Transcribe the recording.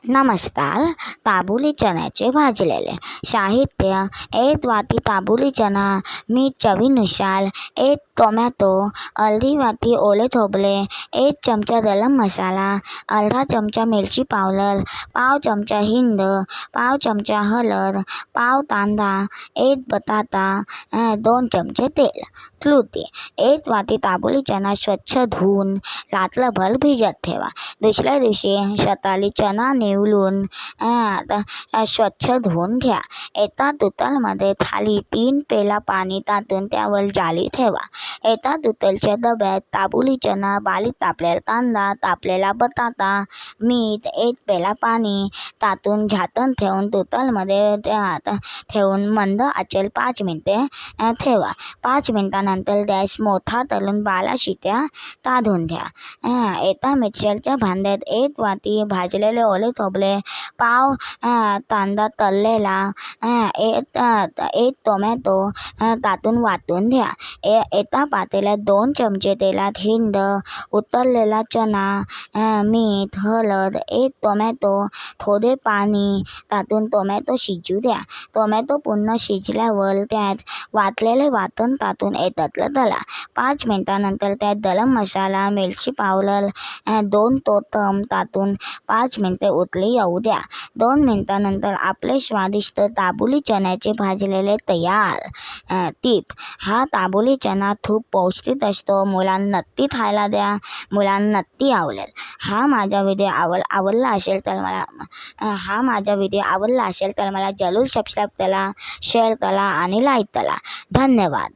नमस्कार. काबुली चण्याचे भाजलेले. साहित्य: 1 वाटी काबुली चणा, मीठ चवीनुसार, 1 टोमॅटो, अर्धी वाटी ओले खोबरे, 1 चमचा गरम मसाला, अर्धा चमचा मिरची पावडर, पाव चमचा हिंग, पाव चमचा हळद, पाव कांदा, 1 बटाटा, 2 चमचे तेल. कृती: 1 वाटी काबुली चणा स्वच्छ धुवून रात्रभर भिजत ठेवा. दुसऱ्या दिवशी सकाळी चणा निवडून स्वच्छ धुवून घ्या. एका कुकरमध्ये खाली 3 पेला पाणी टाकून त्यावर जाळी ठेवा. एका कुकरच्या डब्यात काबुली चणा, बारीक कापलेला कांदा, कापलेला बटाटा, मीठ, 1 पेला पाणी टाकून झाकण ठेवून कुकरमध्ये ठेवून मंद आचेवर 5 मिनिटे ठेवा. 5 मिनिटांनंतर गॅस मोठा करून 12 शिट्या काढून घ्या. एका मिक्सरच्या भांड्यात 1 वाटी भाजलेले ओले खोबरे, पाव कांदा तळलेला, 1 टोमॅटो टाकून वाटून घ्या. एका पातेल्यात 2 चमचे तेलात हिंग, उतरलेला चणा, मीठ, हळद, 1 टोमॅटो, थोडे पाणी टाकून टोमॅटो शिजू द्या. टोमॅटो पूर्ण शिजल्यावर त्यात वाटलेले वाटण टाकून एकत्र तळा. 5 मिनिटांनंतर त्यात गरम मसाला, मिरची पावडर, 2 कोथिंबीर टाकून 5 मिनिटे उकळी येऊ द्या. 2 मिनिटांनंतर आपले स्वादिष्ट काबुली चण्याचे भाजलेले तयार. टीप: हा काबुली चणा खूप पौष्टिक असतो. मुलांना नक्की खायला द्या. मुलांना नक्की आवडेल. हा माझा व्हिडिओ आवडला असेल तर मला जरूर सबस्क्राईब करा, शेअर करा आणि लाईक करा. धन्यवाद.